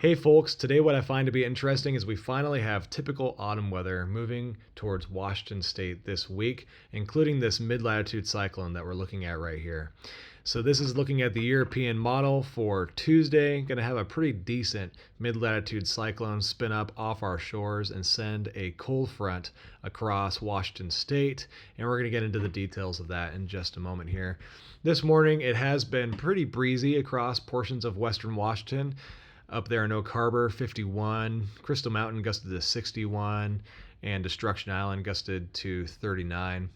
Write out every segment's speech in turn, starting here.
Hey folks, today what I find to be interesting is we finally have typical autumn weather moving towards Washington State this week, including this mid-latitude cyclone that we're looking at right here. So this is looking at the European model for Tuesday. Going to have a pretty decent mid-latitude cyclone spin up off our shores and send a cold front across Washington State. And we're going to get into the details of that in just a moment here. This morning it has been pretty breezy across portions of western Washington. Up there in Oak Harbor, 51. Crystal Mountain gusted to 61. And Destruction Island gusted to 39.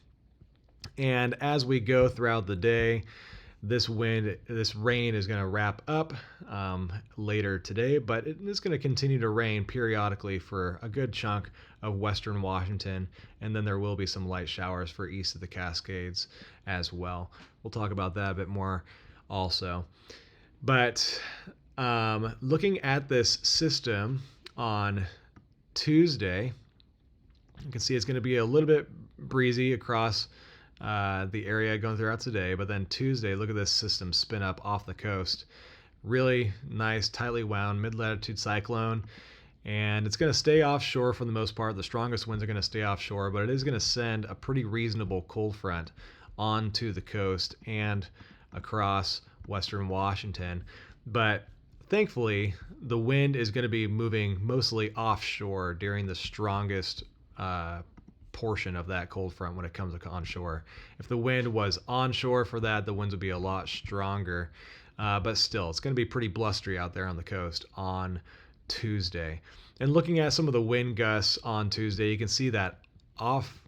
And as we go throughout the day, this rain is going to wrap up later today, but it is going to continue to rain periodically for a good chunk of western Washington, and then there will be some light showers for east of the Cascades as well. We'll talk about that a bit more also. But looking at this system on Tuesday, you can see it's going to be a little bit breezy across the area going throughout today, but then Tuesday, look at this system spin up off the coast. Really nice, tightly wound mid-latitude cyclone, and it's going to stay offshore for the most part. The strongest winds are going to stay offshore, but it is going to send a pretty reasonable cold front onto the coast and across western Washington. But thankfully, the wind is going to be moving mostly offshore during the strongest portion of that cold front when it comes onshore. If the wind was onshore for that, the winds would be a lot stronger. But still, it's going to be pretty blustery out there on the coast on Tuesday. And looking at some of the wind gusts on Tuesday, you can see that off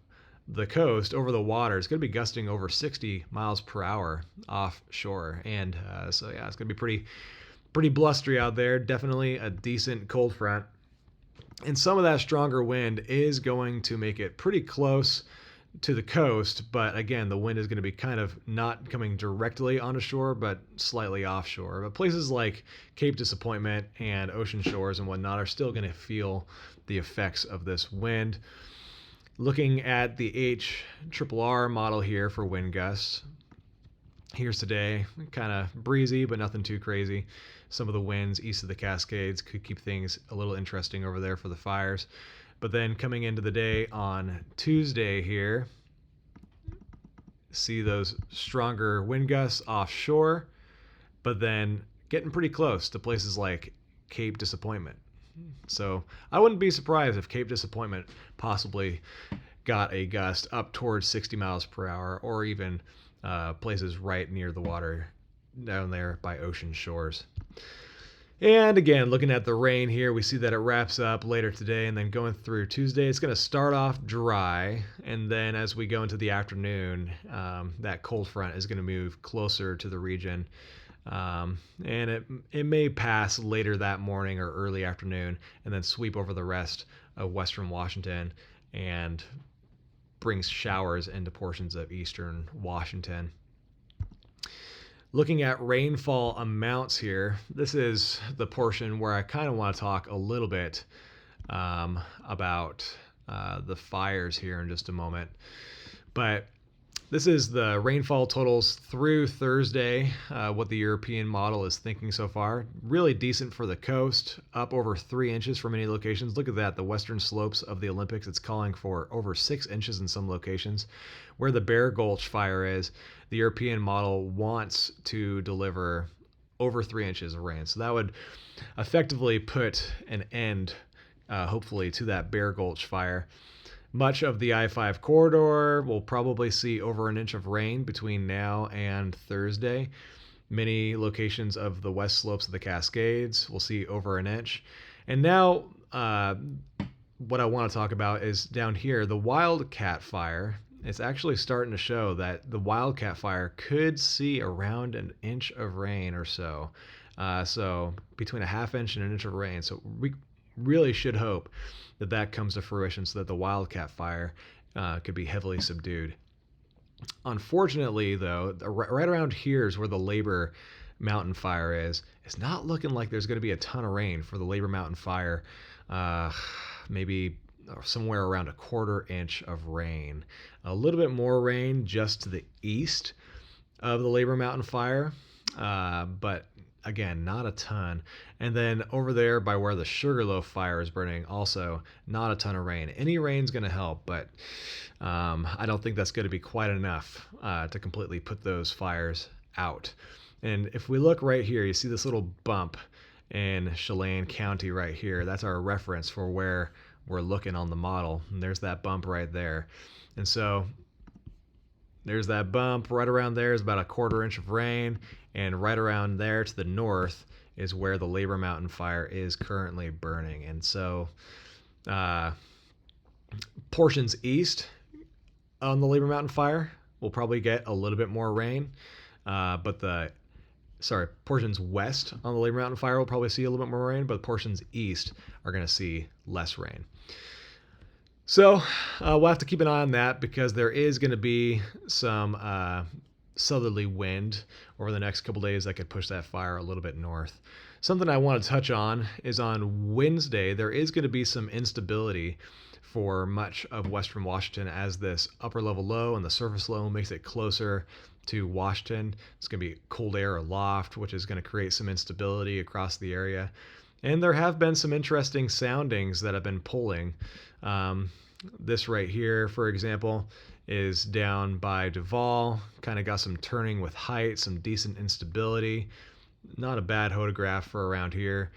the coast over the water, it's going to be gusting over 60 miles per hour offshore. And so yeah, it's going to be pretty blustery out there. Definitely a decent cold front. And some of that stronger wind is going to make it pretty close to the coast, but again, the wind is going to be kind of not coming directly onto shore, but slightly offshore. But places like Cape Disappointment and ocean shores and whatnot are still going to feel the effects of this wind. Looking at the HRRR model here for wind gusts, here's today, kind of breezy, but nothing too crazy. Some of the winds east of the Cascades could keep things a little interesting over there for the fires. But then coming into the day on Tuesday here, see those stronger wind gusts offshore, but then getting pretty close to places like Cape Disappointment. So I wouldn't be surprised if Cape Disappointment possibly got a gust up towards 60 miles per hour, or even places right near the water down there by ocean shores. And again, looking at the rain here, we see that it wraps up later today, and then going through Tuesday, it's going to start off dry, and then as we go into the afternoon, that cold front is going to move closer to the region, and it may pass later that morning or early afternoon, and then sweep over the rest of western Washington and brings showers into portions of eastern Washington. Looking at rainfall amounts here, this is the portion where I kind of want to talk a little bit about the fires here in just a moment. But this is the rainfall totals through Thursday, what the European model is thinking so far. Really decent for the coast, up over 3 inches for many locations. Look at that, the western slopes of the Olympics, it's calling for over 6 inches in some locations. Where the Bear Gulch fire is, the European model wants to deliver over 3 inches of rain. So that would effectively put an end, hopefully, to that Bear Gulch fire. Much of the I-5 corridor will probably see over an inch of rain between now and Thursday. Many locations of the west slopes of the Cascades will see over an inch. And now what I want to talk about is down here, the Wildcat fire. It's actually starting to show that the Wildcat fire could see around an inch of rain or so. So between a half inch and an inch of rain. So we really should hope that comes to fruition so that the Wildcat fire could be heavily subdued. Unfortunately, though, right around here is where the Labor Mountain fire is. It's not looking like there's going to be a ton of rain for the Labor Mountain fire. Maybe somewhere around a 1/4 inch of rain. A little bit more rain just to the east of the Labor Mountain fire, but again, not a ton. And then over there by where the Sugarloaf fire is burning, also not a ton of rain. Any rain's going to help, but I don't think that's going to be quite enough to completely put those fires out. And if we look right here, you see this little bump in Chelan County right here. That's our reference for where we're looking on the model. And there's that bump right there. And so there's that bump. Right around there is about a 1/4 inch of rain. And right around there to the north is where the Labor Mountain fire is currently burning. And so portions east on the Labor Mountain fire will probably get a little bit more rain. But portions west on the Labor Mountain fire will probably see a little bit more rain, but portions east are going to see less rain. So we'll have to keep an eye on that because there is going to be some southerly wind over the next couple days that could push that fire a little bit north. Something I want to touch on is on Wednesday, there is going to be some instability for much of western Washington as this upper level low and the surface low makes it closer to Washington. It's going to be cold air aloft, which is going to create some instability across the area. And there have been some interesting soundings that have been pulling. This right here, for example, is down by Duval. Kind of got some turning with height, some decent instability. Not a bad photograph for around here.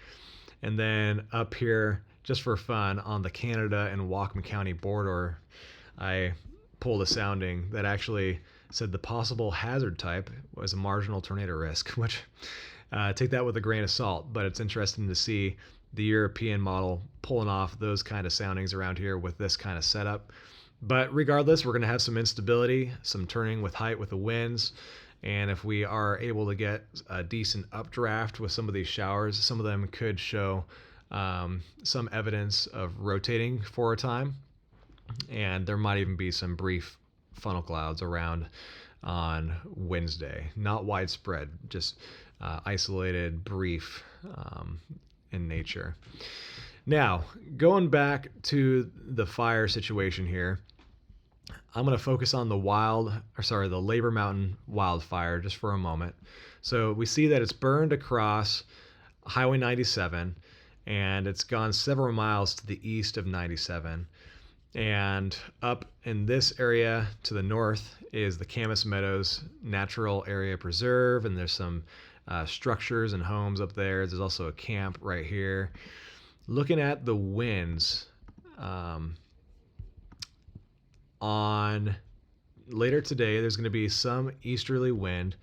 And then up here, just for fun, on the Canada and Whatcom County border, I pulled a sounding that actually said the possible hazard type was a marginal tornado risk, which take that with a grain of salt, but it's interesting to see the European model pulling off those kind of soundings around here with this kind of setup. But regardless, we're going to have some instability, some turning with height with the winds, and if we are able to get a decent updraft with some of these showers, some of them could show some evidence of rotating for a time, and there might even be some brief funnel clouds around on Wednesday. Not widespread, just isolated, brief in nature. Now, going back to the fire situation here, I'm going to focus on the Labor Mountain wildfire just for a moment. So we see that it's burned across Highway 97, and it's gone several miles to the east of 97. And up in this area to the north is the Camas Meadows Natural Area Preserve, and there's some structures and homes up there. There's also a camp right here. Looking at the winds, on later today, there's going to be some westerly wind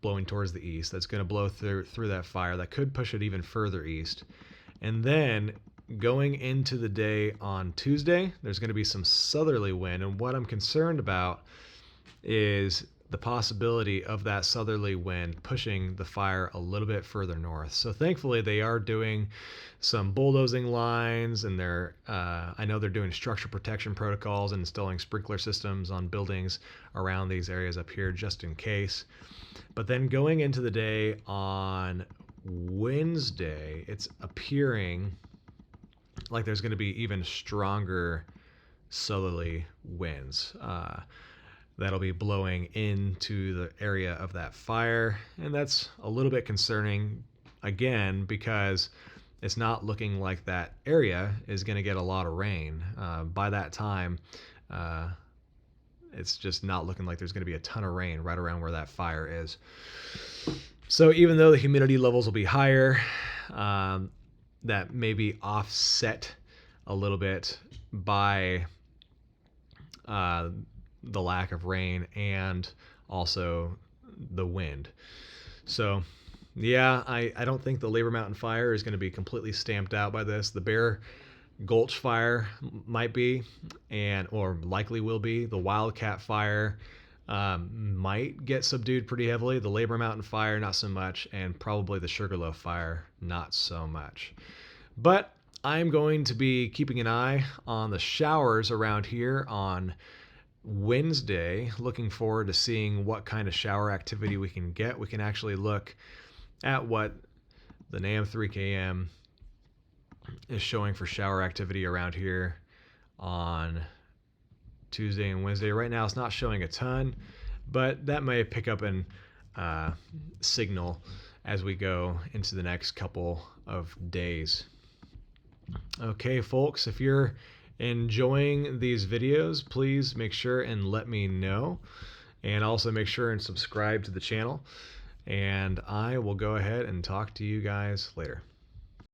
blowing towards the east. That's going to blow through that fire. That could push it even further east. And then going into the day on Tuesday, there's going to be some southerly wind. And what I'm concerned about is the possibility of that southerly wind pushing the fire a little bit further north. So thankfully they are doing some bulldozing lines, and I know they're doing structure protection protocols and installing sprinkler systems on buildings around these areas up here just in case. But then going into the day on Wednesday, it's appearing like there's going to be even stronger southerly winds that'll be blowing into the area of that fire. And that's a little bit concerning, again, because it's not looking like that area is going to get a lot of rain. By that time, it's just not looking like there's going to be a ton of rain right around where that fire is. So even though the humidity levels will be higher, that may be offset a little bit by the lack of rain and also the wind. So yeah, I don't think the Labor Mountain fire is going to be completely stamped out by this. The Bear Gulch fire might be, or likely will be. The Wildcat fire might get subdued pretty heavily. The Labor Mountain fire, not so much, and probably the Sugarloaf fire, not so much. But I'm going to be keeping an eye on the showers around here on Wednesday. Looking forward to seeing what kind of shower activity we can get. We can actually look at what the NAM 3KM is showing for shower activity around here on Tuesday and Wednesday. Right now it's not showing a ton, but that may pick up in signal as we go into the next couple of days. Okay, folks, if you're enjoying these videos, please make sure and let me know, and also make sure and subscribe to the channel, and I will go ahead and talk to you guys later.